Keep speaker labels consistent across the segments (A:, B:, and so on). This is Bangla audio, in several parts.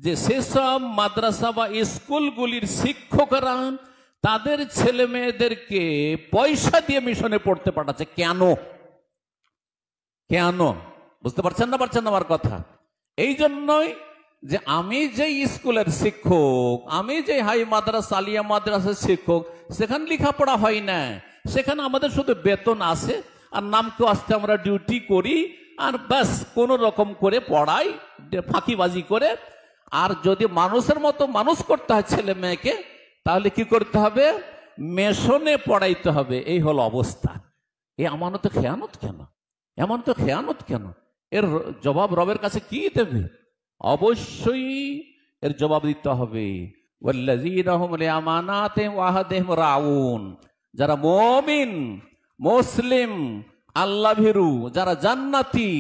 A: যে সেসব মাদ্রাসা বা স্কুলগুলির শিক্ষকরা তাদের ছেলে মেয়েদেরকে পয়সা দিয়ে মিশনে পড়তে পাঠাচ্ছে। কেন কেন বুঝতে পারছেন না আমার কথা? এই জন্যই যে আমি যে স্কুলের শিক্ষক, আমি যে হাই মাদ্রাসা আলিয়া মাদ্রাসার শিক্ষক, সেখানে লেখাপড়া হয় না, সেখানে আমাদের শুধু বেতন আসে আর নামকে আসতে আমরা ডিউটি করি আর ব্যাস কোন রকম করে পড়াই ফাঁকিবাজি করে। আর যদি মানুষের মতো মানুষ করতে হয় ছেলে মেয়েকে, তাহলে কি করতে হবে? মেশনে পড়াইতে হবে। এই হলো অবস্থা। এই আমানত খেয়ানত কেন? এমন তো খেয়ানত কেন? এর জবাব রবের কাছে কি দেবে? অবশ্যই এর জবাব দিতে হবে। ওয়াল্লাযীনা হুম লিআমানাতিহিম ওয়া আহদিহিম রাউন, যারা মুমিন মুসলিম আল্লাহ ভীরু, যারা জান্নাতি,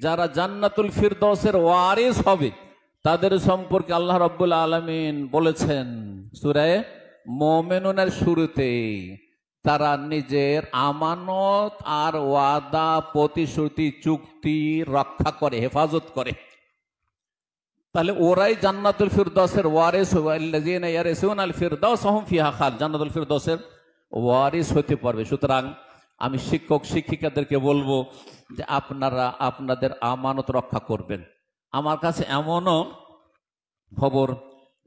A: যারা জান্নাতুল ফিরদৌসের ওয়ারিস হবে, তাদের সম্পর্কে আল্লাহ রাব্বুল আলামিন বলেছেন সূরা মুমিনুনের শুরুতে, তারা নিজের আমানত আর ওয়াদা প্রতিশ্রুতি চুক্তি রক্ষা করে, হেফাজত করে। তাহলে ওরাই জান্নাতুল ফিরদৌসের ওয়ারিস, আল্লাযীনা ইয়ারিসুনাল ফিরদৌস হুম ফিহা খালিদুন, জান্নাতুল ফিরদৌসের ওয়ারিস হতে পারবে। সুতরাং আমি শিক্ষক শিক্ষিকাদেরকে বলবো যে আপনারা আপনাদের আমানত রক্ষা করবেন। আমার কাছে এমনও খবর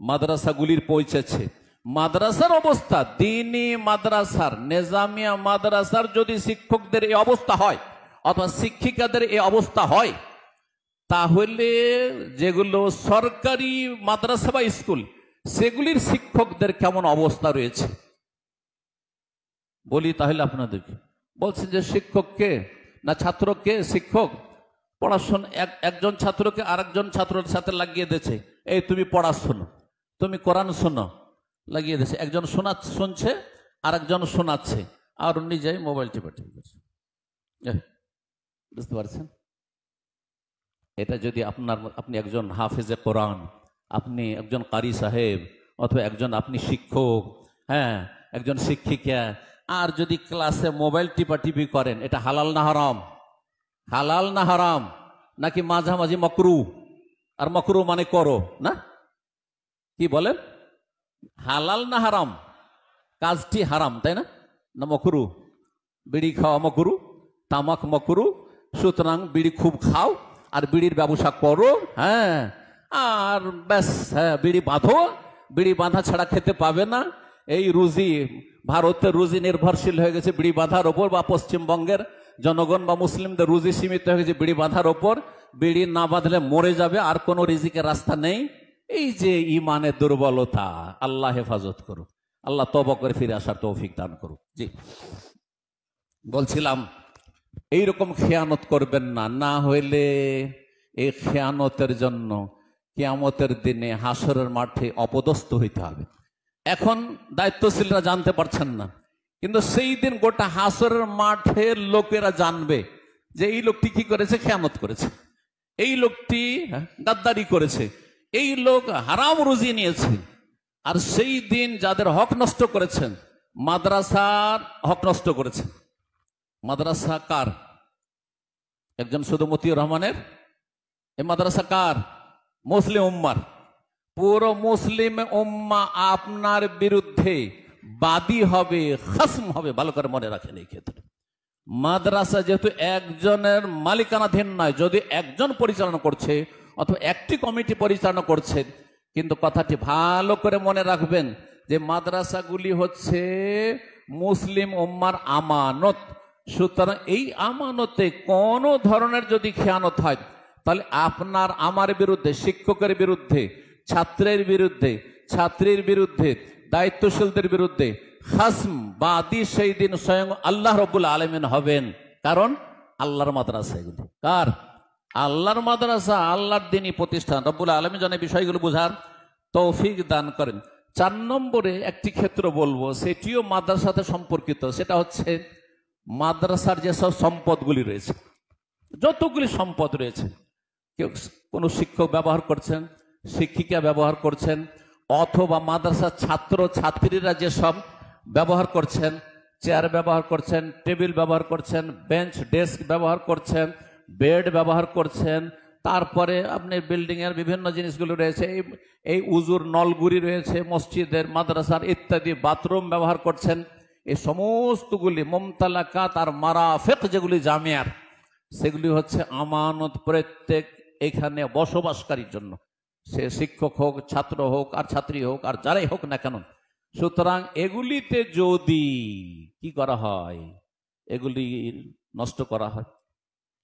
A: মাদ্রাসাগুলির পৌঁছেছে, মাদ্রাসার অবস্থা, দ্বীনি মাদ্রাসার, নেজামিয়া মাদ্রাসার যদি শিক্ষকদের এই অবস্থা হয় অথবা শিক্ষিকাদের এই অবস্থা হয়, তাহলে যেগুলো সরকারি মাদ্রাসা বা স্কুল, সেগুলির শিক্ষকদের কেমন অবস্থা রয়েছে বলি তাহলে আপনাদেরকে। বলছেন যে শিক্ষককে না ছাত্রকে, শিক্ষক পড়াশোনা একজন ছাত্রকে আরেকজন ছাত্রের সাথে লাগিয়ে দিয়েছে, এই তুমি পড়া শোনো, তুমি কোরআন শোনো, লাগিয়ে দিয়েছে। একজন শুনছে আর একজন শোনাচ্ছে, আর নিজেই মোবাইল টিপে টিপেছে। বুঝতে পারছেন? এটা যদি আপনি একজন হাফেজে কোরআন, আপনি একজন কারি সাহেব, অথবা আপনি শিক্ষক, হ্যাঁ একজন শিক্ষিকা, আর যদি ক্লাসে মোবাইল টিপাটিপি করেন, এটা হালাল না হারাম? হালাল না হারাম? নাকি মাঝামাঝি মকরু? আর মকরু মানে করো না, কি বলেন? হালাল না হারাম? কাজটি হারাম, তাই না? না মকরু? বিড়ি খাওয়া মকরু, তামাক মকরু। সুতরাং বিড়ি খুব খাও আর বিড়ির ব্যবসা করো, হ্যাঁ, আর ব্যাস, হ্যাঁ বিড়ি বাঁধো, বিড়ি বাঁধা ছাড়া খেতে পাবে না। এই রুজি, ভারতের রুজি নির্ভরশীল হয়ে গেছে বিড়ি বাঁধার ওপর, বা পশ্চিমবঙ্গের জনগণ বা মুসলিমদের রুজি সীমিত হয়ে গেছে বিড়ি বাঁধার ওপর। বিড়ি না বাঁধলে মরে যাবে, আর কোনো রিজিকের রাস্তা নেই। এই যে ইমানের দুর্বলতা, আল্লাহ হেফাজত করুক, আল্লাহ তওবা করে ফিরে আসার তৌফিক দান করুক। জি, বলছিলাম এইরকম খেয়ানত করবেন না, না হইলে এই খেয়ানতের জন্য কিয়ামতের দিনে হাসরের মাঠে অপদস্থ হইতে হবে। এখন দায়িত্বশীলরা জানতে পারছেন না, কিন্তু সেই দিন গোটা হাসরের মাঠের লোকেরা জানবে যে এই লোকটি কি করেছে, খেয়ানত করেছে, এই লোকটি গাদ্দারি করেছে, এই লোক হারাম রুজি নিয়েছে। আর সেই দিন যাদের হক নষ্ট করেছেন, মাদ্রাসার হক নষ্ট করেছেন। মাদ্রাসা কার? একজন শুধু মতিউর রহমানের? এই মাদ্রাসা কার? মুসলিম উম্মার। পুরো মুসলিম উম্মা আপনার বিরুদ্ধে বাদী হবে, খাসম হবে। ভালো করে মনে রাখেন এই ক্ষেত্রে মাদ্রাসা যেহেতু একজনের মালিকানাধীন নয়, যদি একজন পরিচালনা করছে অথবা একটি কমিটি পরিচালনা করছে, কিন্তু কথাটি ভালো করে মনে রাখবেন যে মাদ্রাসাগুলি হচ্ছে মুসলিম উম্মার আমানত। সুতরাং এই আমানতে কোনো ধরনের যদি খেয়ানত হয়, তাহলে আপনার আমার বিরুদ্ধে, শিক্ষকের বিরুদ্ধে, ছাত্রের বিরুদ্ধে, ছাত্রীর বিরুদ্ধে, দায়িত্বশীলদের বিরুদ্ধে খাসম বাদী সেই দিন স্বয়ং আল্লাহ রাব্বুল আলামিন হবেন। কারণ আল্লাহর মাদ্রাসা এগুলি। কার? আল্লাহর মাদ্রাসা, আল্লাহর দ্বীনি প্রতিষ্ঠান। রাব্বুল আলামিন যেন বিষয়গুলো বোঝার তৌফিক দান করেন। 4 নম্বরে একটি ক্ষেত্র বলবো, সেটিও মাদ্রাসার সাথে সম্পর্কিত। সেটা হচ্ছে মাদ্রাসার যেসব সম্পদগুলি রয়েছে, যতগুলি সম্পদ রয়েছে, কেউ কোনো শিক্ষক ব্যবহার করছেন, শিক্ষিকা ব্যবহার করছেন, অথবা মাদ্রাসার ছাত্র ছাত্রীরা যেসব ব্যবহার করছেন, চেয়ার ব্যবহার করছেন, টেবিল ব্যবহার করছেন, বেঞ্চ ডেস্ক ব্যবহার করছেন, বেড ব্যবহার করছেন, তারপরে আপনি বিল্ডিং এর বিভিন্ন জিনিসগুলো রয়েছে, এই উজুর নলগুলি রয়েছে, মসজিদের মাদ্রাসার ইত্যাদি বাথরুম ব্যবহার করছেন। এই সমস্তগুলি মুমতালাকাত আর মারাফিক যেগুলি জামিয়ার, সেগুলি হচ্ছে আমানত প্রত্যেক এখানে বসবাসকারীর জন্য, সে শিক্ষক হোক, ছাত্র হোক আর ছাত্রী হোক আর যারাই হোক না কেন। সুতরাং এগুলিতে যদি কি করা হয়, এগুলি নষ্ট করা হয়,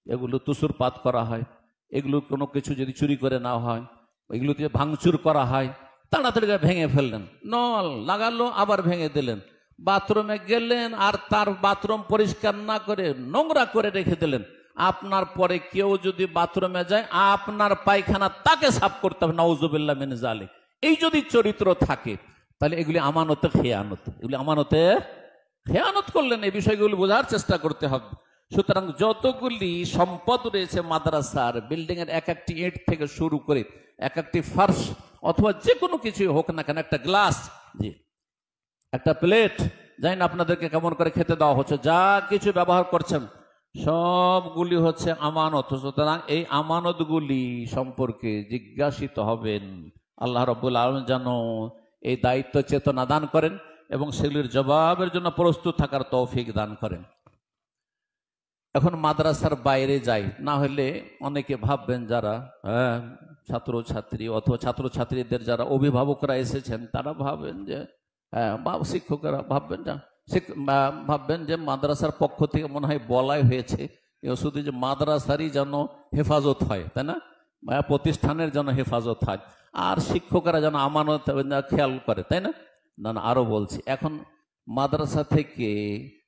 A: এগুলো তুসুরপাত করা হয়, এগুলো কোনো কিছু যদি চুরি করে নেওয়া হয়, এগুলোতে ভাঙচুর করা হয়, তাড়াতাড়ি ভেঙে ফেললেন, নল লাগালো আবার ভেঙে দিলেন, বাথরুমে গেলেন আর তার বাথরুম পরিষ্কার না করে নোংরা করে রেখে দিলেন, আপনার পরে কেউ যদি বাথরুমে যায় আপনার পায়খানা তাকে সাফ করতে হবে, নাউজুবিল্লাহ মিন যালিক। এই যদি চরিত্র থাকে তাহলে এগুলি আমানতে খেয়ানত, এগুলি আমানতে খেয়ানত করলেন। এই বিষয়গুলো বোঝার চেষ্টা করতে হবে। সুতরাং যতগুলি সম্পদ রয়েছে মাদ্রাসার, বিল্ডিং এর এক একটি ইট থেকে শুরু করে এক একটি ফার্শ অথবা যে কোনো কিছু হোক না কেন, একটা গ্লাস, জি একটা প্লেট, জানি না আপনাদেরকে কেমন করে খেতে দেওয়া হচ্ছে, যা কিছু ব্যবহার করছেন সবগুলি হচ্ছে আমানত। সুতরাং এই আমানতগুলি সম্পর্কে জিজ্ঞাসিত হবেন। আল্লাহ রাব্বুল আলামিন যেন এই দায়িত্ব চেতনা দান করেন এবং সেগুলির জবাবের জন্য প্রস্তুত থাকার তৌফিক দান করেন। এখন মাদ্রাসার বাইরে যাই, না হলে অনেকে ভাববেন যারা ছাত্রছাত্রী অথবা ছাত্রছাত্রীদের যারা অভিভাবকরা এসেছেন তারা ভাবেন যে শিক্ষকরা ভাববেন যে মাদ্রাসার পক্ষ থেকে মনে হয় বলাই হয়েছে শুধু যে মাদ্রাসারই যেন হেফাজত হয়, তাই না, প্রতিষ্ঠানের যেন হেফাজত হয় আর শিক্ষকরা যেন আমানত খেয়াল করে, তাই না। না না, আরো বলছি, এখন মাদ্রাসা থেকে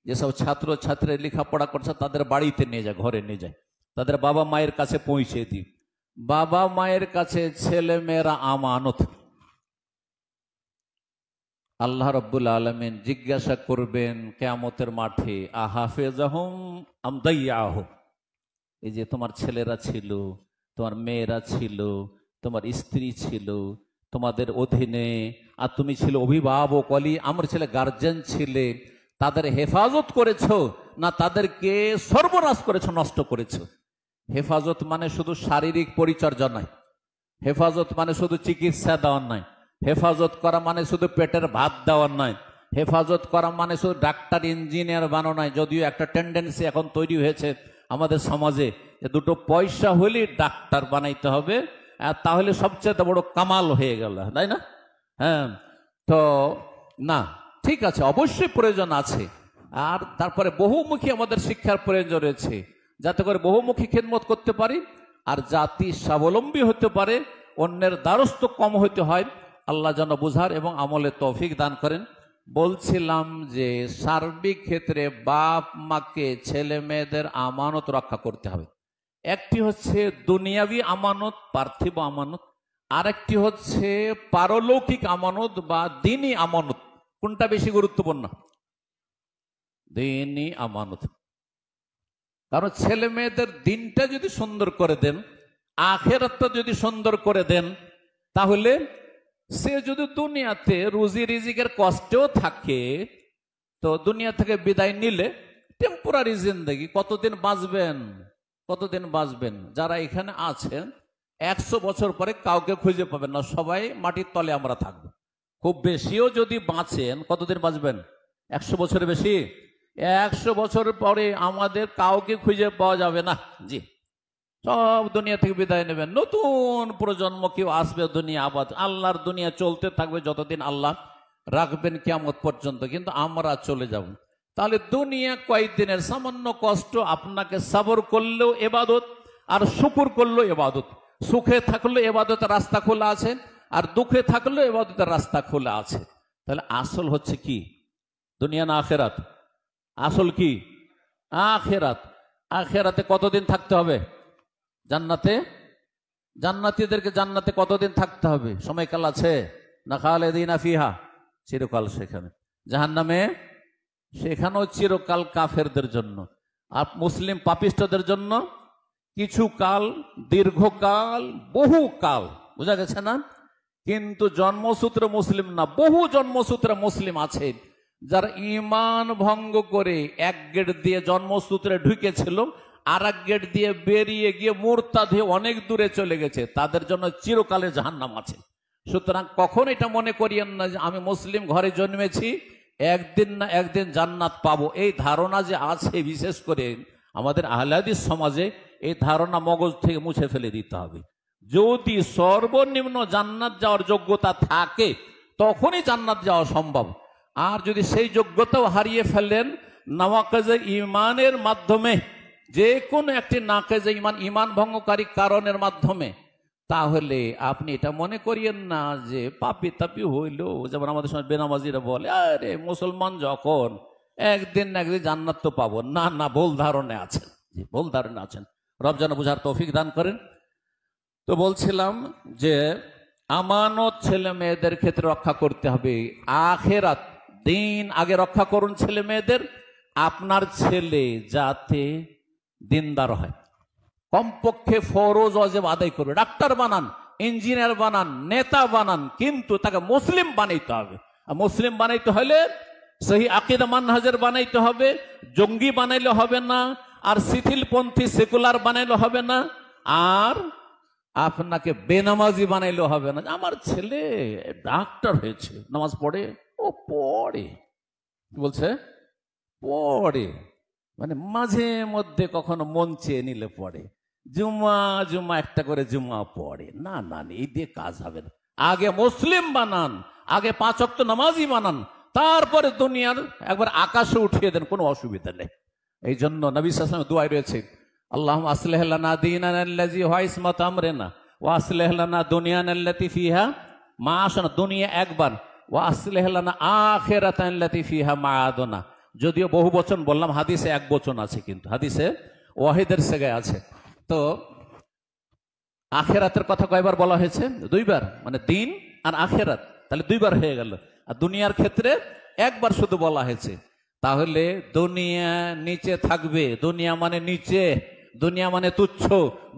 A: যেসব ছাত্রছাত্রী লেখাপড়া করছে তাদের বাড়িতে নিয়ে যায়, ঘরে নিয়ে যায়, তাদের বাবা মায়ের কাছে পৌঁছে দিই। বাবা মায়ের কাছে ছেলে মেয়েরা আমানত। আল্লাহ রাব্বুল আলামিন জিজ্ঞাসা করবেন কিয়ামতের মাঠে, আহাফেজাহুম আম দাইয়াহুম, এই যে তোমার ছেলেরা ছিল, তোমার মেয়েরা ছিল, তোমার স্ত্রী ছিল তোমাদের অধীনে, আর তুমি ছিল অভিভাবক, অলি আমার ছেলে গার্জেন ছিলে, তাদের হেফাজত করেছো না তাদেরকে সর্বনাশ করেছো, নষ্ট করেছো। হেফাজত মানে শুধু শারীরিক পরিচর্যা নয়, হেফাজত মানে শুধু চিকিৎসা দেওয়ার নয়, হেফাজত করা মানে শুধু পেটের ভাত দেওয়ার নয়, হেফাজত করা মানে শুধু ডাক্তার ইঞ্জিনিয়ার বানানো নয়। যদিও একটা টেন্ডেন্সি এখন তৈরি হয়েছে আমাদের সমাজে যে দুটো পয়সা হলেই ডাক্তার বানাইতে হবে, তাহলে সবচেয়ে বড় কামাল হয়ে গেল, তাই না। হ্যাঁ, তো না, ঠিক আছে, অবশ্যই প্রয়োজন আছে। আর তারপরে বহুমুখী আমাদের শিক্ষার প্রয়োজন রয়েছে, যাতে করে বহুমুখী খেদমত করতে পারি আর জাতি স্বাবলম্বী হতে পারে, অন্যের দ্বারস্থ কম হতে হয়। আল্লাহ যেন বুঝার এবং আমলের তৌফিক দান করেন। বলছিলাম যে সার্বিক ক্ষেত্রে বাপ মাকে ছেলে মেয়েদের আমানত রক্ষা করতে হবে। একটি হচ্ছে দুনিয়াবি আমানত, পার্থিব আমানত, আর একটি হচ্ছে পারলৌকিক আমানত বা দ্বীনি আমানত। কোনটা বেশি গুরুত্বপূর্ণ? দ্বীনি আমানত। কারণ ছেলে মেয়েদের দিনটা যদি সুন্দর করে দেন, আখিরাতটা যদি সুন্দর করে দেন, তাহলে সে যদি দুনিয়াতে রুজি রিজিকের কষ্টেও থাকে, তো দুনিয়া থেকে বিদায় নিলে টেম্পোরারি জিন্দেগি, কতদিন বাঁচবেন, কতদিন বাঁচবেন। যারা এখানে আছেন 100 বছর পরে কাউকে খুঁজে পাবেন না, সবাই মাটির তলে আমরা থাকবো। খুব বেশিও যদি বাঁচেন, কতদিন বাঁচবেন? 100 বছরের বেশি? 100 বছর পরে আমাদের কাউকে খুঁজে পাওয়া যাবে না, জি, সব দুনিয়া থেকে বিদায় নেবেন। নতুন প্রজন্ম কেউ আসবে, দুনিয়া আবাদ, আল্লাহর দুনিয়া চলতে থাকবে যতদিন আল্লাহ রাখবেন কিয়ামত পর্যন্ত, কিন্তু আমরা চলে যাব। তাহলে দুনিয়া কয়েকদিনের সামান্য কষ্ট, আপনাকে সবর করলেও ইবাদত আর শুকর করলেও ইবাদত। সুখে থাকলেও ইবাদতের রাস্তা খোলা আছে আর দুঃখে থাকলেও ইবাদতের রাস্তা খোলা আছে। তাহলে আসল হচ্ছে কি? দুনিয়া না আখিরাত? আসল কি? আখিরাত। আখিরাতে কতদিন থাকতে হবে? জান্নাতে, জান্নাতীদেরকে জান্নাতে কতদিন থাকতে হবে? সময়কাল আছে না? খালিদিনা ফিহা, চিরকাল সেখানে। জাহান্নামে, সেখানেও চিরকাল কাফেরদের জন্য। আর মুসলিম পাপিষ্টদের জন্য কিছু কাল, দীর্ঘকাল, বহুকাল, বুঝা গেছে না? কিন্তু জন্মসূত্রে মুসলিম না, বহু জন্মসূত্রে মুসলিম আছে যারা ঈমান ভঙ্গ করে এক গেট দিয়ে জন্মসূত্রে ঢুকেছিল আর এক গেট দিয়ে বেরিয়ে গিয়ে মুরতাদ হয়ে অনেক দূরে চলে গেছে, তাদের জন্য চিরকালে জাহান্নাম আছে। সুতরাং কখন এটা মনে করিয়েন না যে আমি মুসলিম ঘরে জন্মেছি, একদিন না একদিন জান্নাত পাবো। এই ধারণা যে আছে, বিশেষ করে আমাদের আহলে হাদিস সমাজে এই ধারণা মগজ থেকে মুছে ফেলে দিতে হবে। যদি সর্বনিম্ন জান্নাত যাওয়ার যোগ্যতা থাকে তখনই জান্নাত যাওয়া সম্ভব। আর যদি সেই যোগ্যতাও হারিয়ে ফেলেন নাওয়াকিজে ইমানের মাধ্যমে, যে কোনো একটি নাকেজে ইমান, ইমান ভঙ্গকারী কারণের মাধ্যমে, তাহলে আপনি এটা মনে করিয়েন না যে পাপি তাপি হইল। যেমন আমাদের সময় বেনামাজিরা বলে, আরে মুসলমান যখন একদিন না একদিন জান্নাত তো পাবো। না না, ভুল ধারণা আছেন, ভুল ধারণা আছেন। রব যেন বুঝার তৌফিক দান করেন। তো বলছিলাম যে আমানত ছেলে মেয়েদের ক্ষেত্রে রক্ষা করতে হবে। আখেরাত দিন আগে রক্ষা করুন ছেলে মেয়েদের। আপনার ছেলে যাতে দিনদার হয়, কমপক্ষে ফরজ ওয়াজিব আদায় করবে। ডাক্তার বানান, ইঞ্জিনিয়ার বানান, নেতা বানান, কিন্তু তাকে মুসলিম বানাইতে হবে। আর মুসলিম বানাইতে হলে সহি আকীদা মানহাজের বানাইতে হবে। জঙ্গি বানাইলে হবে না, আর শিথিলপন্থী সেকুলার বানাইলে হবে না, আর আপনাকে বেনামাজি বানাইলে হবে না। আমার ছেলে ডাক্তার হয়েছে, নামাজ পড়ে, ও পড়ে, কি বলছে, পড়ে, মানে মাঝে মধ্যে কখনো মন চেয়ে নিলে পড়ে, জুমা জুমা একটা করে জুমা পড়ে। না না, এই দিয়ে কাজ হবে না। আগে মুসলিম বানান, আগে 5 ওয়াক্ত নামাজি বানান, তারপরে দুনিয়ার একবার আকাশে উঠিয়ে দেন, কোনো অসুবিধা নেই। এই জন্য নবী সাল্লাল্লাহু আলাইহি ওয়াসাল্লাম দোয়া রয়েছে, আল্লাহুম্মা আসলিহ লানা দীনানা আল্লাযী হুয়া ইসমাত আমরিনা ওয়া আসলিহ লানা দুনিয়ানা আল্লাতী ফিহা মাআশনা, দুনিয়া একবার, ওয়া আসলিহ লানা আখিরাতানা আল্লাতী ফিহা মাআদুনা। যদিও বহু বচন বললাম, হাদিসে এক বচন আছে, কিন্তু হাদিসে ওয়াহিদের সেগায় আছে। তো আখেরাতের কথা কয়বার বলা হয়েছে? 2 বার, মানে দিন আর আখেরাত, তাহলে 2 বার হয়ে গেল। আর দুনিয়ার ক্ষেত্রে একবার শুধু বলা হয়েছে। তাহলে দুনিয়া নিচে থাকবে, দুনিয়া মানে নিচে, দুনিয়া মানে তুচ্ছ,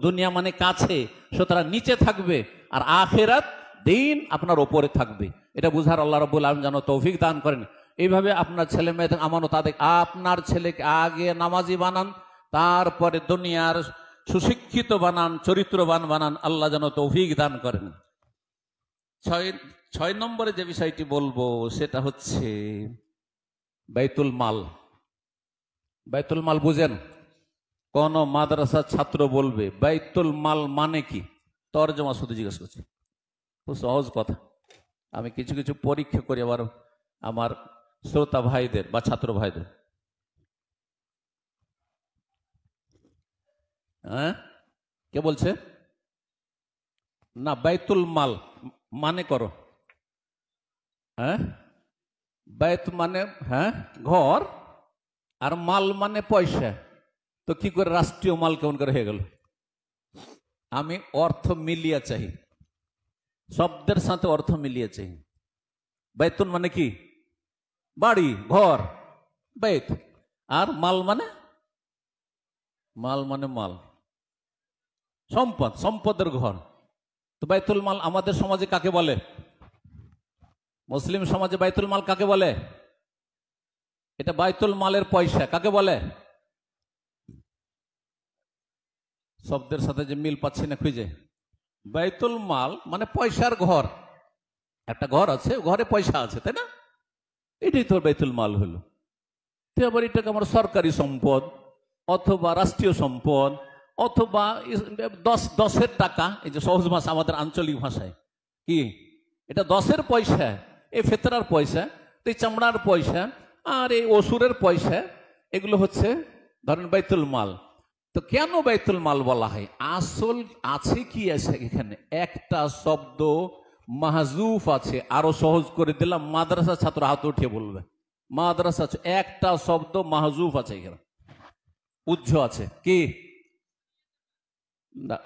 A: দুনিয়া মানে কাছে, সুতরাং নিচে থাকবে। আর আখেরাত দিন আপনার ওপরে থাকবে। এটা বুঝার আল্লাহ রাব্বুল আলামিন যেন তৌফিক দান করেন। এইভাবে আপনার ছেলে মেয়েদের আমানত আদায়, আপনার ছেলেকে আগে নামাজি বানান, তারপরে দুনিয়ার সুশিক্ষিত বানান, চরিত্রবান বানান। আল্লাহ যেন তৌফিক দান করেন। 6 নম্বরে যে বিষয়টি বলবো সেটা হচ্ছে বাইতুল মাল। বাইতুল মাল বুঝেন? কোন মাদ্রাসার ছাত্র বলবে বাইতুল মাল মানে কি, তরজমা শুধু জিজ্ঞেস করছি। খুব সহজ কথা। আমি কিছু কিছু পরীক্ষা করি আবার আমার শ্রোতা ভাইদের বা ছাত্র ভাইদের। হ্যাঁ, কে বলছে না বাইতুল মাল মানে করো? হ্যাঁ, বাইত মানে হ্যাঁ ঘর, আর মাল মানে পয়সা। তো কি করে রাষ্ট্রীয় মাল কেমন করে হয়ে গেল? আমি অর্থ মিলিয়ে চাই, শব্দের সাথে অর্থ মিলিয়ে চাই। বাইতুল মানে কি? বাড়ি, ঘর, বাইত। আর মাল মানে, মাল মানে মাল, সম্পদ, সম্পদের ঘর। তো বাইতুল মাল আমাদের সমাজে কাকে বলে? মুসলিম সমাজে বাইতুল মাল কাকে বলে? এটা বাইতুল মালের পয়সা কাকে বলে? শব্দের সাথে যে মিল পাচ্ছি না খুঁজে। বাইতুল মাল মানে পয়সার ঘর। একটা ঘর আছে, ঘরে পয়সা আছে, তাই না? এটাই তো বাইতুল মাল হলো। তো আবার এটাকে আমার সরকারি সম্পদ অথবা রাষ্ট্রীয় সম্পদ অথবা 10 টাকা, এই যে সহজ ভাষা আমাদের আঞ্চলিক ভাষায় কি, এটা 10 পয়সা, এই ফেতরার পয়সা, এই চামড়ার পয়সা, আর এই অসুরের পয়সা, এগুলো হচ্ছে ধরেন বাইতুল মাল। তো কেন বাইতুল মাল বলা হয়? আসল আছে কি আছে এখানে? একটা শব্দ মাহজুফ আছে। আরো সহজ করে দিলাম, মাদ্রাসা ছাত্র হাত উঠিয়ে বলবে মাদ্রাসা, একটা শব্দ মাহজুফ আছে এখানে, উজ্জ আছে কি না?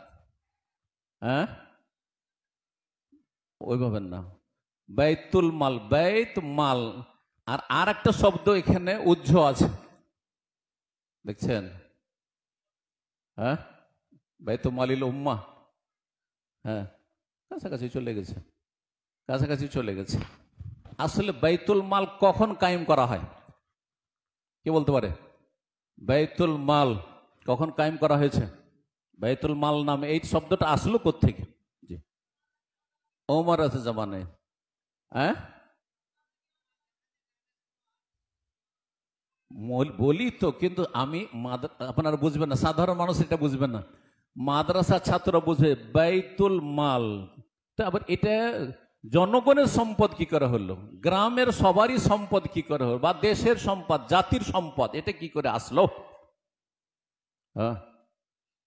A: হ্যাঁ, ওইভাবে না, বাইতুল মাল, বাইত মাল, আর একটা শব্দ এখানে উজ্জ আছে, দেখছেন? হ্যাঁ, বাইতুল মালিল উম্মা। হ্যাঁ, কাছাকাছি চলে গেছে, কাছাকাছি চলে গেছে। আসলে বাইতুল মাল কখন কায়েম করা হয়? কে বলতে পারে? বাইতুল মাল কখন কায়েম করা হয়েছে? বাইতুল মাল নামে এই শব্দটা আসলো কোত্থেকে? জি, ওমর আছে জামানে। হ্যাঁ, বলি তো, কিন্তু আমি আপনারা বুঝবেন না, সাধারণ মানুষ এটা বুঝবেন না। মাদ্রাসার ছাত্র বুঝবে বাইতুল মাল। তো আবার এটা জনগণের সম্পদ কি করে হলো, গ্রামের সবারই সম্পদ কি করে হলো, বা দেশের সম্পদ, জাতির সম্পদ, এটা কি করে আসলো? হ্যাঁ,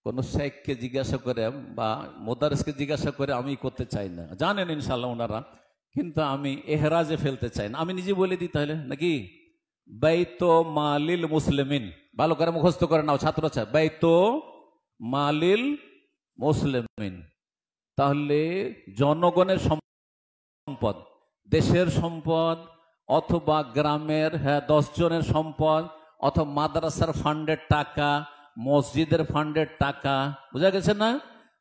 A: কোন শেখকে জিজ্ঞাসা করে বা মোদারেসকে জিজ্ঞাসা করে আমি করতে চাই না, জানেন ইনশাল্লাহ ওনারা, কিন্তু আমি এহরাজে ফেলতে চাই না। আমি নিজে বলে দিই তাহলে নাকি, বাইতো মালিল মুসলিমিন, ভালো করে মুখস্থ করে নাও ছাত্র ছাত্রী, বাইতো মালিল মুসলিমিন, তাহলে জনগণের সম্পদ, দেশের সম্পদ, অথবা গ্রামের 10 জনের সম্পদ, অথবা মাদ্রাসার ফান্ডের টাকা, মসজিদের ফান্ডের টাকা, বুঝা গেছে না?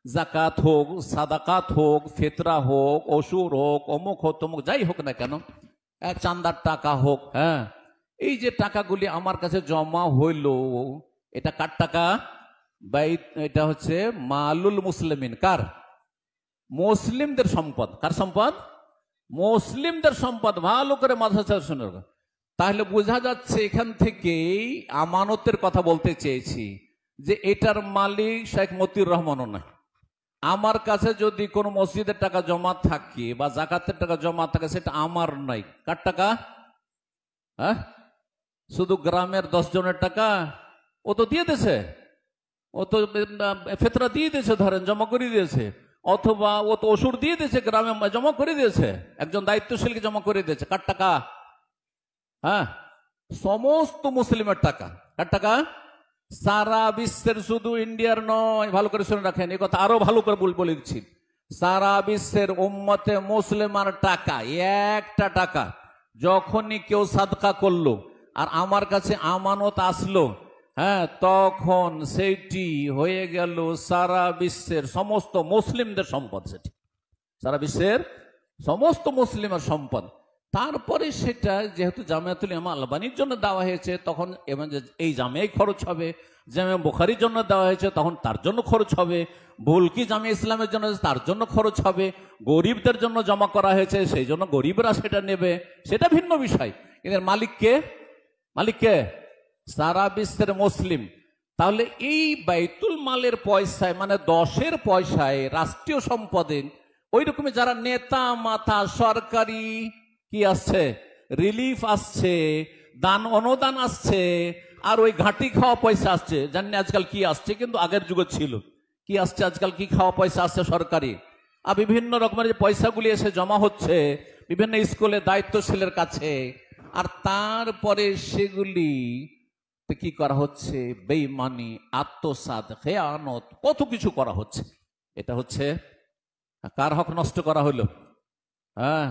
A: জাকাত হোক, সাদাকাত হোক, ফিতরা হোক, অসুর হোক, অমুক হোক, তমুক যাই হোক না কেন, চান্দার টাকা হোক, হ্যাঁ, এই যে টাকাগুলি আমার কাছে জমা হইল, এটা কার টাকা? এটা হচ্ছে মালুল মুসলিমিন। কার? মুসলিমদের সম্পদ। কার সম্পদ? মুসলিমদের সম্পদ। ভালো করে মাথা শুনে, তাহলে বোঝা যাচ্ছে এখান থেকেই আমানতের কথা বলতে চেয়েছি, যে এটার মালিক শেখ মতিউর রহমানও না। আমার কাছে যদি কোনো মসজিদের টাকা জমা থাকে বা জাকাতের টাকা জমা থাকে, সেটা আমার নাই। কার টাকা? হ্যাঁ, শুধু গ্রামের 10 জনের টাকা, ও তো দিয়ে দিয়েছে, ও তো ফেতরা দিয়ে দিয়েছে, ধরেন জমা করে দিয়েছে, অথবা ও তো ওষুধ দিয়ে দিয়েছে, গ্রামে জমা করে দিয়েছে, একজন দায়িত্বশীলকে জমা করে দিয়েছে। কার টাকা? হ্যাঁ, সমস্ত মুসলিমের টাকা। কার টাকা? সারা বিশ্বের, শুধু ইন্ডিয়ার নয়, ভালো করে শুনে রাখেন, এই কথা আরো ভালো করে বলে দিচ্ছি, সারা বিশ্বের উম্মতে মুসলিমার টাকা, একটা টাকা যখনই কেউ সাদকা করলো আর আমার কাছে আমানত আসলো, হ্যাঁ, তখন সেইটি হয়ে গেল সারা বিশ্বের সমস্ত মুসলিমদের সম্পদ। সেটি সারা বিশ্বের সমস্ত মুসলিমের সম্পদ। তারপরে সেটা যেহেতু জামিয়াতুল ইমাম আলবানির জন্য দেওয়া হয়েছে, তখন এই জামিয়াই খরচ হবে, জামিয়া বুখারীর জন্য দেওয়া হয়েছে, তখন তার জন্য খরচ হবে, বুলকি জামিয়া ইসলামের জন্য তার জন্য খরচ হবে, গরিবদের জন্য জমা করা হয়েছে, সেই জন্য গরিবরা সেটা নেবে, সেটা ভিন্ন বিষয়। এদের মালিককে? মালিককে সারা বিশ্বের মুসলিম। তাহলে এই বাইতুল মালের পয়সায়, মানে 10-এর পয়সায়, রাষ্ট্রীয় সম্পদে ওই রকমই যারা নেতা মাথা, সরকারি কি আসছে, রিলিফ আসছে, দান অনুদান আসছে, আর ওই ঘাটি খাওয়া পয়সা আসছে। জানি আজকাল কি আসছে, কিন্তু আগের যুগে ছিল। কি আসছে আজকাল? কি খাওয়া পয়সা আসছে সরকারি, আর বিভিন্ন রকমের যে পয়সাগুলি এসে জমা হচ্ছে বিভিন্ন স্কুলে দায়িত্বশীলের কাছে, আর তারপরে সেগুলি কি করা হচ্ছে? বেঈমানি, আত্মসাৎ, খেয়ানত, কত কিছু করা হচ্ছে। এটা হচ্ছে কার হক নষ্ট করা হলো? হ্যাঁ,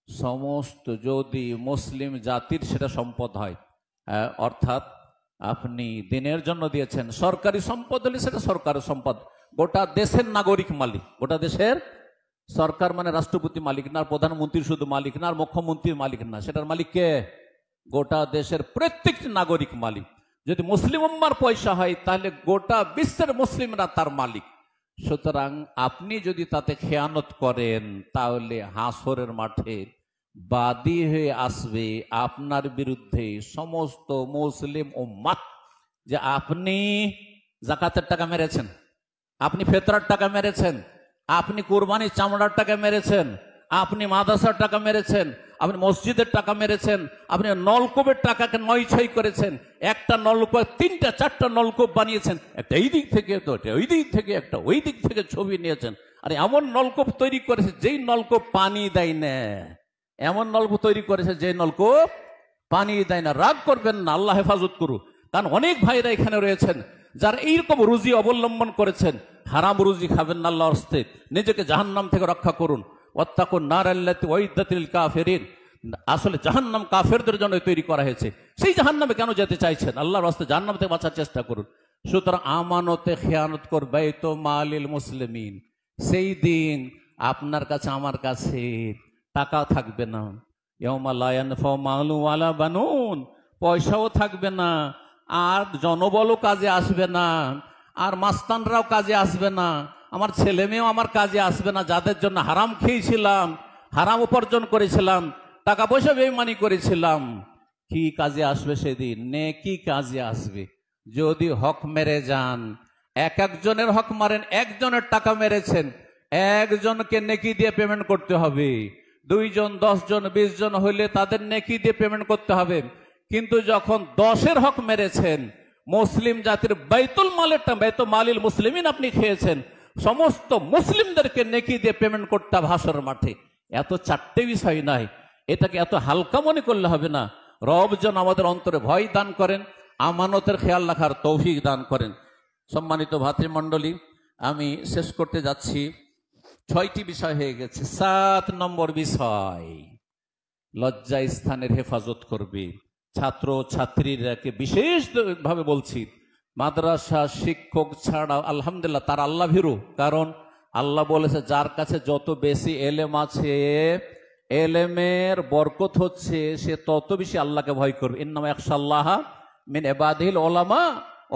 A: সমস্ত, যদি মুসলিম জাতির সেটা সম্পদ হয়, অর্থাৎ আপনি দিনের জন্য দিয়েছেন, সরকারি সম্পদ হলে সেটা সরকারের সম্পদ, গোটা দেশের নাগরিক মালিক, গোটা দেশের। সরকার মানে রাষ্ট্রপতি মালিক না, প্রধানমন্ত্রী শুধু মালিক না, আর মুখ্যমন্ত্রীর মালিক না, সেটার মালিক কে? গোটা দেশের প্রত্যেকটি নাগরিক মালিক। যদি মুসলিম উম্মার পয়সা হয়, তাহলে গোটা বিশ্বের মুসলিমরা তার মালিক। সুতরাং আপনি যদি তাতে খেয়ানত করেন, তাহলে হাসরের মাঠে বাদী হয়ে আসবে আপনার বিরুদ্ধে সমস্ত মুসলিম উম্মাহ, যে আপনি জাকাতের টাকা মেরেছেন, আপনি ফিতরার টাকা মেরেছেন, আপনি কুরবানির চামড়ার টাকা মেরেছেন, আপনি মাদ্রাসার টাকা মেরেছেন, আপনি মসজিদের টাকা মেরেছেন, আপনি নলকূপের টাকাকে নয়-ছয় করেছেন, একটা নলকূপ 3টা-4টা নলকূপ বানিয়েছেন, একটা এই দিক থেকে, তো ওই দিক থেকে, একটা ওই দিক থেকে ছবি নিয়েছেন। আর এমন নলকূপ তৈরি করেছে যেই নলকূপ পানি দেয় না, এমন নলকূপ তৈরি করেছে যে নলকূপ পানি দেয় না। রাগ করবেন না, আল্লাহ হেফাজত করুক। কারণ অনেক ভাইরা এখানে রয়েছেন যারা এইরকম রুজি অবলম্বন করেছেন। হারাম রুজি খাবেন না, আল্লাহর হস্তে নিজেকে জাহান্নাম থেকে রক্ষা করুন। ওয়াত্তাকুন নার আল্লাতী উইদ্দাত লিল কাফিরিন, আসলে জাহান্নাম কাফেরদের জন্য তৈরি করা হয়েছে। সেই জাহান্নামে কেন যেতে চাইছেন? আল্লাহর হস্তে জাহান্নাম থেকে বাঁচার চেষ্টা করুন। সুতরাং আমানতে খেয়ানত করবে তো মালিল মুসলিমিন, সেই দিন আপনার কাছে আমার কাছে টাকা থাকবে না। ইয়াউমা লা ইয়ানফাউ মালুন ওয়ালা বানুন, পয়সাও থাকবে না, আর জনবলও কাজে আসবে না, আর মাস্তানরাও কাজে আসবে না, আমার ছেলে মেয়েও আমার কাজে আসবে না, যাদের জন্য হারাম খেয়েছিলাম, হারাম উপার্জন করেছিলাম, টাকা পয়সা বেইমানি করেছিলাম। কি কাজে আসবে সেদিন? নেকি কাজে আসবে। যদি হক মেরে যান, এক একজনের হক মারেন, একজনের টাকা মেরেছেন, একজনকে নেকি দিয়ে পেমেন্ট করতে হবে। 2 জন 10 জন 20 জন হইলে তাদের নেকি দিয়ে পেমেন্ট করতে হবে। কিন্তু যখন 10-এর হক মেরেছেন, মুসলিম জাতির বাইতুল মালেরটা, বাইতুল মালিল মুসলিমিন আপনি খেয়েছেন, সমস্ত মুসলিমদেরকে নেকি দিয়ে পেমেন্ট করতে হবে হাসর মাঠে। এত চারটে বিষয় নাই, এটাকে এত হালকা মনে করলে হবে না। রব যেন আমাদের অন্তরে ভয় দান করেন, আমানতের খেয়াল রাখার তৌফিক দান করেন। সম্মানিত ভাতৃমণ্ডলী, আমি শেষ করতে যাচ্ছি। 6টি বিষয় হয়ে গেছে। 7 নম্বর বিষয়, লজ্জা স্থানের হেফাজত করবে। ছাত্র ছাত্রীরাকে বিশেষভাবে বলছি, মাদ্রাসা শিক্ষক ছাড়া আলহামদুলিল্লাহ তার আল্লাহ ভীরু। কারণ আল্লাহ বলেছে, যার কাছে যত বেশি এলেম আছে, এলেমের বরকত হচ্ছে, সে তত বেশি আল্লাহকে ভয় করবে। ইন্নামা ইয়াখশাল্লাহ মিন ইবাদিহিল উলামা।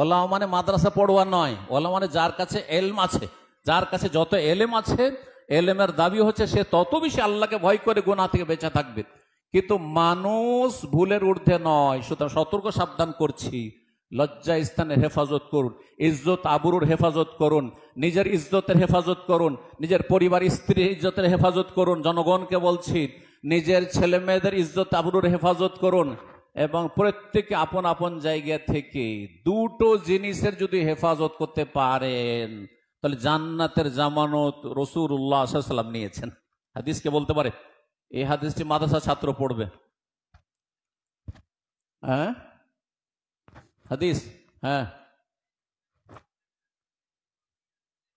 A: ওলামা মানে মাদ্রাসা পড়ুয়া নয়, ওলামা মানে যার কাছে এলম আছে, যার কাছে যত এলেম আছে, এলেমের দাবি হচ্ছে সে তত বেশি আল্লাহকে ভয় করে গুনাহ থেকে বেঁচে থাকবে। কিন্তু মানুষ ভুলের ঊর্ধ্বে নয়, সুতরাং সতর্ক সাবধান করছি। লজ্জা স্থানের হেফাজত করুন, ইজ্জত আবরুর হেফাজত করুন, নিজের ইজ্জতের হেফাজত করুন, নিজের পরিবার স্ত্রীর ইজ্জতের হেফাজত করুন। জনগণকে বলছি, নিজের ছেলে মেয়েদের ইজ্জত আবরুর হেফাজত করুন। এবং প্রত্যেকে আপন আপন জায়গা থেকে 2টো জিনিসের যদি হেফাজত করতে পারেন, তাহলে জান্নাতের জামানত রাসূলুল্লাহ সাল্লাল্লাহু আলাইহি ওয়াসাল্লাম নিয়েছেন। হাদিসকে বলতে পারে, এই হাদিসটি মাদ্রাসা ছাত্র পড়বে। হ্যাঁ, হাদিস, হ্যাঁ,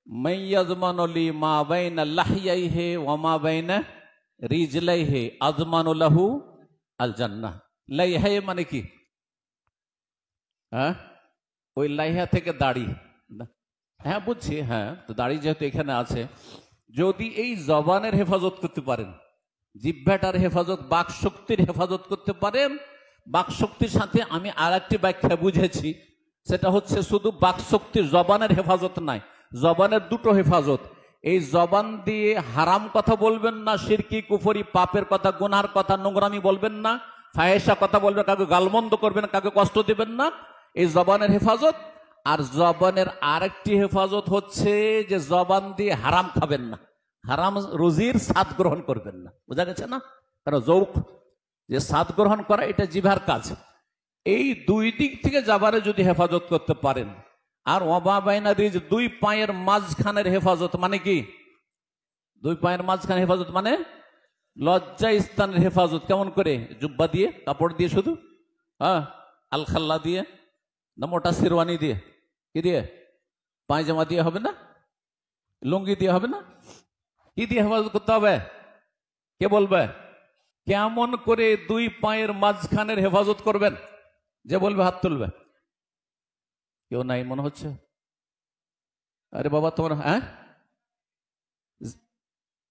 A: মাইয়াজমানু লি মা বাইনা লাহইয়াইহি ওয়া মা বাইনা রিজলাইহি আযমানু লাহু আল জান্নাহ। লাইহা মানে কি? হ্যাঁ, ওই লাইহা থেকে দাড়ি। হ্যাঁ বুঝছি, হ্যাঁ, তো দাড়ি যেহেতু এখানে আছে, যদি এই জবানের হেফাজত করতে পারেন, জিহ্বাটার হেফাজত, বাক শক্তির হেফাজত করতে পারেন। বাক শক্তির সাথে আমি আর একটি ব্যাখ্যা বুঝেছি, সেটা হচ্ছে শুধু বাক শক্তির, জবানের হেফাজত নাই, জবানের 2টো হেফাজত। এই জবান দিয়ে হারাম কথা বলবেন না, শিরকি কুফরি পাপের কথা, গুনার কথা, নোংরামি বলবেন না, ফাহেসা কথা বলবেন, কাউকে গালমন্দ করবেন, কাউকে কষ্ট দিবেন না, এই জবানের হেফাজত। আর জবানের আরেকটি হেফাজত হচ্ছে যে জবান দিয়ে হারাম খাবেন না, হারাম রুজির স্বাদ গ্রহণ করবেন না। বোঝা গেছে না? কারণ যৌক, যে স্বাদ গ্রহণ করা, এটা জিভার কাজ। এই 2 দিক থেকে জবানে যদি হেফাজত করতে পারেন, আর ওয়া বাইনা রিজ, 2 পায়ের মাঝখানের হেফাজত মানে কি? 2 পায়ের মাঝখানে হেফাজত মানে লজ্জা স্থানের হেফাজত। কেমন করে? জুব্বা দিয়ে, কাপড় দিয়ে, শুধু হ্যাঁ, আল খাল্লা দিয়ে না, মোটা শেরওয়ানি দিয়ে, কি দিয়ে? পায়জামা দিয়ে হবে না, লুঙ্গি দিয়ে হবে না, কি দিয়ে হেফাজত করতে হবে? কে বলবে? কেমন করে 2 পায়ের মাঝখানের হেফাজত করবেন? যে বলবে হাত তুলবে। কেউ নাই মনে হচ্ছে। আরে বাবা তোমার, হ্যাঁ,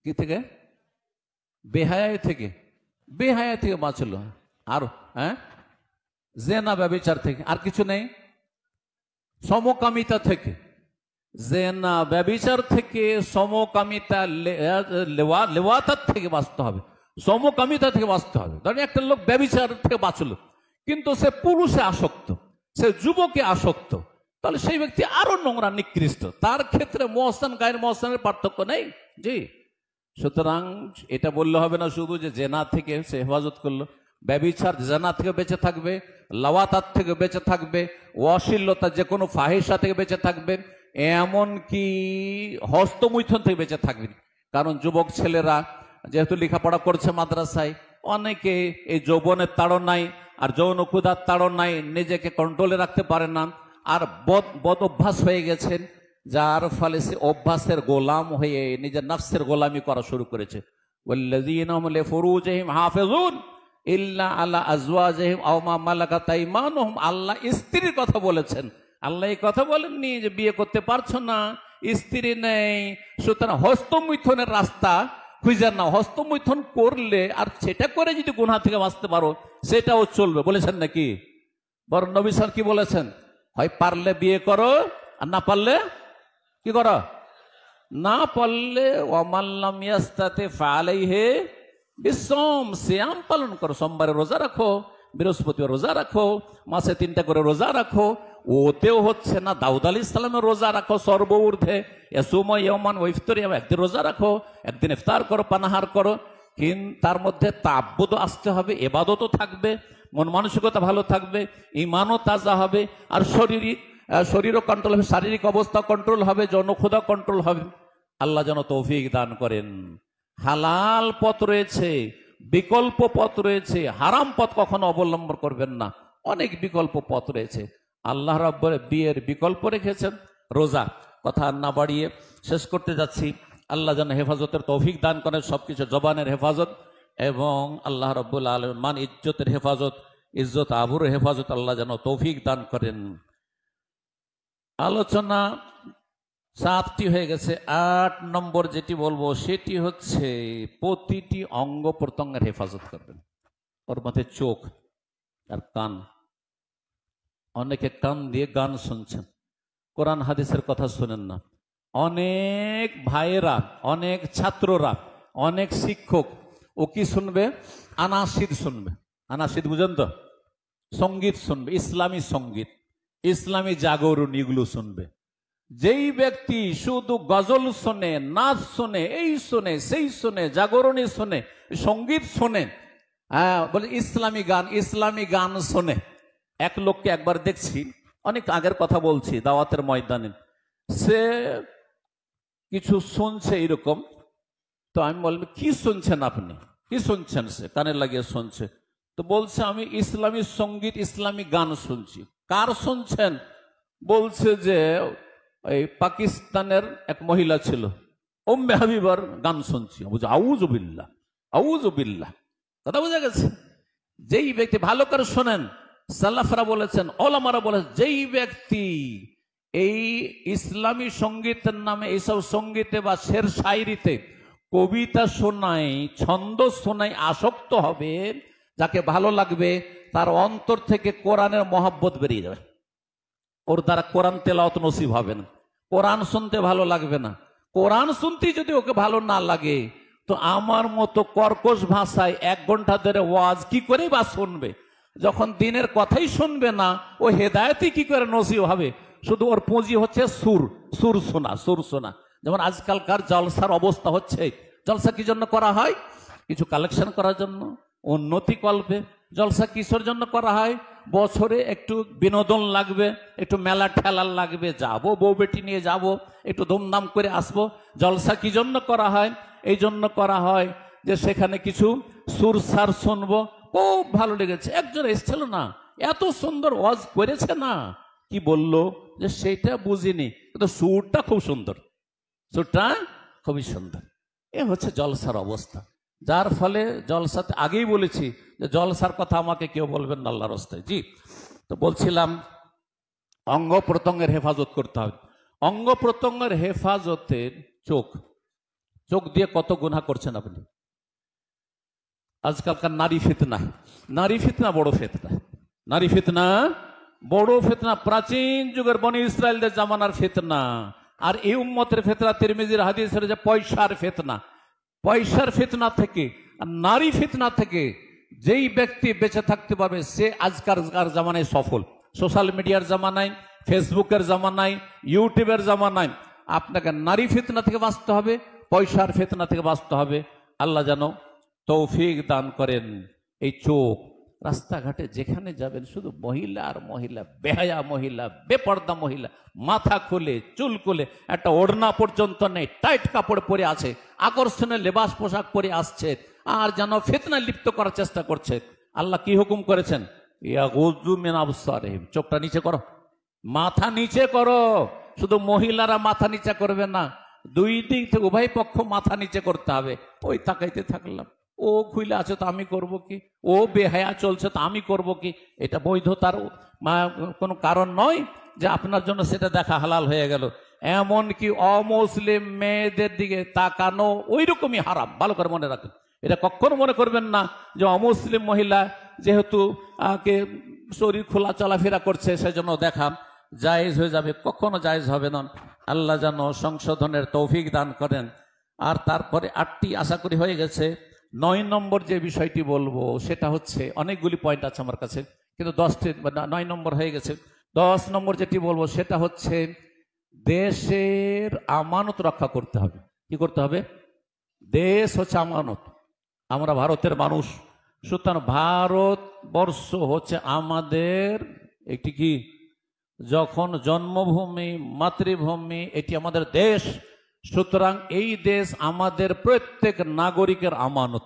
A: কি থেকে? বেহায়া থেকে, বেহায়া থেকে বাঁচলো। আর হ্যাঁ, জেনা ব্যভিচার থেকে। আর কিছু নেই? সমকামিতা থেকে, জেনা ব্যভিচার থেকে, সমকামিতা, লেওয়াতার থেকে বাঁচতে হবে, সমকামিতা থেকে বাঁচতে হবে। ধরেন একটা লোক ব্যভিচার থেকে বাঁচলো, কিন্তু সে পুরুষে আসক্ত, সে যুবকে আসক্ত, তাহলে সেই ব্যক্তি আরো নোংরা, নিকৃষ্ট। তার ক্ষেত্রে মুহসান গায়ের মুহসানের পার্থক্য নেই। জি, সুতরাং এটা বললে হবে না শুধু যে জেনা থেকে সে হেফাজত করলো। ব্যভিচার, জেনা থেকে বেঁচে থাকবে, লাওয়াতার থেকে বেঁচে থাকবে, অশ্লীলতা, যে কোনো ফাহিশা থেকে বেঁচে থাকবে, এমনকি হস্তমৈথুন থেকে বেঁচে থাকবেন। কারণ যুবক ছেলেরা যেহেতু লেখাপড়া করছে মাদ্রাসায়, অনেকে এই যৌবনের তাড়নায় আর যৌন ক্ষুধার তাড়নায় নিজেকে কন্ট্রোলে রাখতে পারে না, আর বদ অভ্যাস হয়ে গেছেন, যার ফলে সে অভ্যাসের গোলাম হয়ে নিজের নফসের গোলামি করা শুরু করেছে। ওয়াল্লাযীনা হুম লিফুরুজিহিম হাফিজুন ইল্লা আলা আজওয়াজিহিম আও মা মালাকাত আইমানুহুম। আল্লাহ স্ত্রীর কথা বলেছেন, আল্লাহ এই কথা বলেননি যে বিয়ে করতে পারছো না, স্ত্রী নেই, সুতরাং হস্তমৈথুনের রাস্তা খুঁজে নাও। হস্তমৈথুন করলে আর সেটা করে যদি গুনাহ থেকে বাঁচতে পারো, সেটাও চলবে, বলেছেন নাকি? বরং নবী সাল্লাল্লাহু আলাইহি ওয়াসাল্লাম কি বলেছেন, হয় পারলে বিয়ে করো, আর না পারলে কি করো, না পারলে ওয়ামাল্লাম ইয়াস্তাতি ফালাইহি বিসওম, সিয়াম পালন করো, সোমবারে রোজা রাখো, বৃহস্পতিবার রোজা রাখো, মাসে 3টা করে রোজা রাখো। ওতেও হচ্ছে না, দাউদ আলাইহিস সালামের রোজা রাখো সর্ব ঊর্ধ্বে, ইয়াসুমু ইয়াওমান ওয়া ইফতারু, একদিন রোজা রাখো, একদিন ইফতার করো, পানাহার করো, কিন্তু তার মধ্যে তাআব্বুদ আসতে হবে, ইবাদতও থাকবে, মন মানসিকতা ভালো থাকবে, ঈমানও তাজা হবে, আর শরীরও কন্ট্রোল হবে, শারীরিক অবস্থা কন্ট্রোল হবে, জনক্ষুধা কন্ট্রোল হবে। আল্লাহ যেন তৌফিক দান করেন। হালাল পথ রয়েছে, বিকল্প পথ রয়েছে, হারাম পথ কখনো অবলম্বন করবেন না, অনেক বিকল্প পথ রয়েছে। আল্লাহ রাব্বুল বিয়ের বিকল্প রেখেছেন। রোজা, কথা না বাড়িয়ে শেষ করতে যাচ্ছি। আল্লাহ যেন হেফাজতের তৌফিক দান করেন, সবকিছু জবানের হেফাজত এবং আল্লাহ রাব্বুল আলামিন মান ইজ্জতের হেফাজত, ইজ্জত আবুর হেফাজত আল্লাহ যেন তৌফিক দান করেন। আলোচনা 7টি হয়ে গেছে। 8 নম্বর যেটি বলবো সেটি হচ্ছে প্রতিটি অঙ্গ প্রত্যঙ্গের হেফাজত করবেন। ওর মধ্যে চোখ আর কান। অনেকে কান দিয়ে গান শুনছেন, কোরআন হাদিসের কথা শুনেন না। অনেক ভাইয়েরা, অনেক ছাত্ররা, অনেক শিক্ষক ও কি শুনবে, আনাসিদ শুনবে। আনাসিদ বুঝেন তো, সঙ্গীত শুনবে, ইসলামী সঙ্গীত, ইসলামী জাগরণ, এগুলো শুনবে। যেই ব্যক্তি শুধু গজল শোনে, নাচ শোনে, এই শোনে, সেই শোনে, জাগরণী শোনে, সঙ্গীত শোনে, বলে ইসলামী গান, ইসলামী গান শোনে। এক লোককে একবার দেখছি, অনেক আগের কথা বলছি, দাওয়াতের ময়দানে, সে কিছু শুনছে এরকম। তো আমি বললাম, কি শুনছেন আপনি, কি শুনছেন? সে কানে লাগিয়ে শুনছে। তো বলছে, আমি ইসলামী সঙ্গীত, ইসলামী গান শুনছি। কার শুনছেন? বলছে যে এই পাকিস্তানের এক মহিলা ছিল, উম্মে হাবিবার গান শুনছি। বুঝে আউযুবিল্লাহ, আউযুবিল্লাহ। কথা বোঝা গেছে? যেই ব্যক্তি, ভালো করে শোনেন, সালাফরা বলেছেন, ওলামারা বলেছেন, যেই ব্যক্তি এই ইসলামী সঙ্গীতের নামে এইসব সঙ্গীতে বা শের শায়রিতে, কবিতা শোনায়, ছন্দ শোনায় আসক্ত হবে, যাকে ভালো লাগবে, তার অন্তর থেকে কোরআনের মহব্বত বেরিয়ে যাবে। ওর দ্বারা কোরআন তেলাওয়াত নসিব হবে না, কোরআন শুনতে ভালো লাগবে না। কোরআন শুনতেই যদি ওকে ভালো না লাগে, তো আমার মতো কর্কশ ভাষায় 1 ঘন্টা ধরে ওয়াজ কি করে বা শুনবে? যখন দিনের কথাই শুনবে না, ও হেদায়েতই কি করে নসিব হবে? শুধু ওর পুঁজি হচ্ছে সুর, সুর শোনা, সুর শোনা। যেমন আজকালকার জলসার অবস্থা হচ্ছে, জলসা কি জন্য করা হয়? কিছু কালেকশন করার জন্য, উন্নতি কল্পে। জলসা কিসের জন্য করা হয়? বছরে একটু বিনোদন লাগবে, একটু মেলা ঠেলা লাগবে, যাবো, বউ বেটি নিয়ে যাব, একটু ধুমধাম করে আসবো। জলসা কি জন্য করা হয়? এই জন্য করা হয় যে সেখানে কিছু সুর সার শুনবো। খুব ভালো লেগেছে, একজন এসেছিল না, এত সুন্দর ওয়াজ করেছে না, কি বললো যে সেটা বুঝিনি, কিন্তু সুরটা খুব সুন্দর, সুরটা খুবই সুন্দর। এ হচ্ছে জলসার অবস্থা। যার ফলে জলসাতে, আগেই বলেছি যে জলসার কথা আমাকে কেউ বলবেন না আল্লাহর রাস্তায়। জি, তো বলছিলাম অঙ্গ প্রত্যঙ্গের হেফাজত করতে হবে। অঙ্গ প্রত্যঙ্গের হেফাজতের চোখ, চোখ দিয়ে কত গুনাহ করছেন আপনি। আজকালকার নারী ফিতনা, নারী ফিতনা বড় ফিতনা, নারী ফিতনা বড় ফিতনা। প্রাচীন যুগের বনি ইসরায়েলদের জামানার ফিতনা, আর এই উম্মতের ফিতনা, তিরমিজির হাদিসের যে পয়সার ফিতনা, পয়সার ফিতনা থেকে, নারী ফিতনা থেকে যেই ব্যক্তি বেঁচে থাকতে পারবে, সে আজকালকার জামানায় সফল। সোশ্যাল মিডিয়ার জামানায়, ফেসবুকের জামানায়, ইউটিউবের জামানায় আপনাকে নারী ফিতনা থেকে বাঁচতে হবে, পয়সার ফিতনা থেকে বাঁচতে হবে। আল্লাহ যেন তৌফিক দান করেন। এই চোখ, রাস্তাঘাটে যেখানে যাবেন শুধু মহিলা আর মহিলা, বেহায়া মহিলা, বেপর্দা মহিলা, মাথা খুলে, চুল খুলে, একটা ওড়না পর্যন্ত নেই, টাইট কাপড় পরে আছে, আকর্ষণীয় লেবাস পোশাক পরে আসছে, আর যেন ফিতনায় লিপ্ত করার চেষ্টা করছে। আল্লাহ কি হুকুম করেছেন? ইয়াগুযু মিন আবসারিহিম, চোখটা নিচে করো, মাথা নিচে করো। শুধু মহিলারা মাথা নিচে করবে না, দুই দিক থেকে উভয় পক্ষ মাথা নিচে করতে হবে। ওই তাকাইতে থাকলাম, ও খুইলে আছে তো আমি করব কি, ও বেহায়া চলছে তো আমি করব কি? এটা বৈধতার কোনো কারণ নয় যে আপনার জন্য সেটা দেখা হালাল হয়ে গেল। এমনকি অমুসলিম মেয়েদের দিকে তাকানো ওই রকমই হারাম, ভালো করে মনে রাখেন। এটা কখনো মনে করবেন না যে অমুসলিম মহিলা যেহেতু শরীর খোলা চলাফেরা করছে, সেজন্য দেখা জায়েজ হয়ে যাবে, কখনো জায়েজ হবে না। আল্লাহ যেন সংশোধনের তৌফিক দান করেন। আর তারপরে 8টি আশা করি হয়ে গেছে। 9 নম্বর যে বিষয়টি বলবো সেটা হচ্ছে, অনেকগুলি পয়েন্ট আছে আমার কাছে, কিন্তু 10টি 9 নম্বর হয়ে গেছে। 10 নম্বর যেটি বলবো সেটা হচ্ছে দেশের আমানত রক্ষা করতে হবে। কি করতে হবে? দেশ হচ্ছে আমানত। আমরা ভারতের মানুষ, সুতরাং ভারতবর্ষ হচ্ছে আমাদের একটি কি, যখন জন্মভূমি, মাতৃভূমি, এটি আমাদের দেশ। সুতরাং এই দেশ আমাদের প্রত্যেক নাগরিকের আমানত।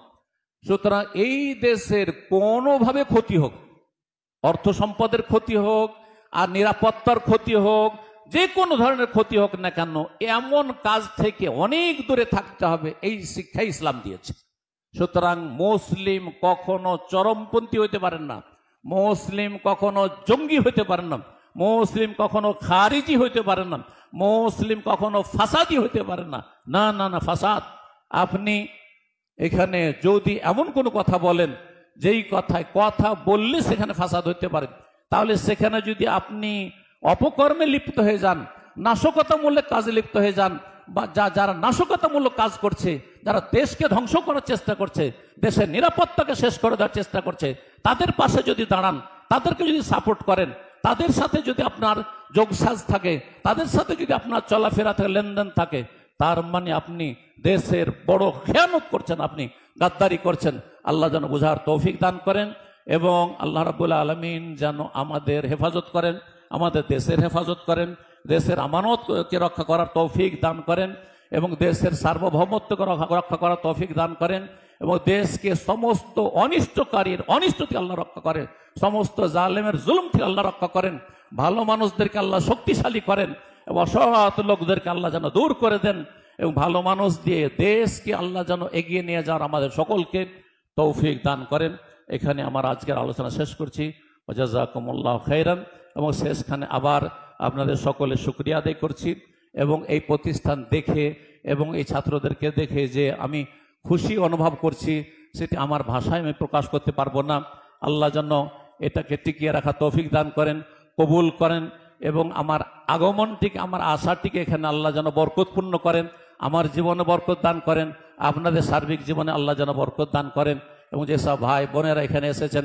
A: সুতরাং এই দেশের কোনোভাবে ক্ষতি হোক, অর্থ সম্পদের ক্ষতি হোক আর নিরাপত্তার ক্ষতি হোক, যে কোনো ধরনের ক্ষতি হোক না কেন, এমন কাজ থেকে অনেক দূরে থাকতে হবে, এই শিক্ষা ইসলাম দিয়েছে। সুতরাং মুসলিম কখনো চরমপন্থী হইতে পারেন না, মুসলিম কখনো জঙ্গি হইতে পারেন না, মুসলিম কখনো খারিজি হইতে পারেন না, মুসলিম কখনো ফাসাদি হইতে পারেন না। না না না, ফাসাদ। আপনি এখানে যদি এমন কোনো কথা বলেন, যেই কথা বললে সেখানে ফাসাদ হইতে পারে, তাহলে সেখানে যদি আপনি অপকর্মে লিপ্ত হয়ে যান, নাশকতামূলক কাজে লিপ্ত হয়ে যান, বা যারা নাশকতামূলক কাজ করছে, যারা দেশকে ধ্বংস করার চেষ্টা করছে, দেশের নিরাপত্তাকে শেষ করে দেওয়ার চেষ্টা করছে, তাদের পাশে যদি দাঁড়ান, তাদেরকে যদি সাপোর্ট করেন, তাদের সাথে যদি আপনার যোগসাজ থাকে, তাদের সাথে যদি আপনার চলাফেরা থাকে, লেনদেন থাকে, তার মানে আপনি দেশের বড় খেয়ানত করছেন, আপনি গাদ্দারি করছেন। আল্লাহ যেন বুঝার তৌফিক দান করেন এবং আল্লাহ রাব্বুল আলামিন যেন আমাদের হেফাজত করেন, আমাদের দেশের হেফাজত করেন, দেশের আমানতকে রক্ষা করার তৌফিক দান করেন এবং দেশের সার্বভৌমত্বকে রক্ষা করার তৌফিক দান করেন এবং দেশকে সমস্ত অনিষ্টকারীর অনিষ্ট থেকে আল্লাহ রক্ষা করেন, সমস্ত জালেমের জুলুম থেকে আল্লাহ রক্ষা করেন, ভালো মানুষদেরকে আল্লাহ শক্তিশালী করেন এবং অসৎ লোকদেরকে আল্লাহ যেন দূর করে দেন এবং ভালো মানুষ দিয়ে দেশকে আল্লাহ যেন এগিয়ে নিয়ে যাওয়ার আমাদের সকলকে তৌফিক দান করেন। এখানে আমার আজকের আলোচনা শেষ করছি। জাযাকুমুল্লাহু খাইরান। এবং শেষখানে আবার আপনাদের সকলে শুকরিয়া আদায় করছি এবং এই প্রতিষ্ঠান দেখে এবং এই ছাত্রদেরকে দেখে যে আমি খুশি অনুভব করছি, সেটি আমার ভাষায় আমি প্রকাশ করতে পারবো না। আল্লাহ যেন এটাকে টিকিয়ে রাখা তৌফিক দান করেন, কবুল করেন এবং আমার আগমনটিকে, আমার আশাটিকে এখানে আল্লাহ যেন বরকতপূর্ণ করেন, আমার জীবনে বরকত দান করেন, আপনাদের সার্বিক জীবনে আল্লাহ যেন বরকত দান করেন এবং যেসব ভাই বোনেরা এখানে এসেছেন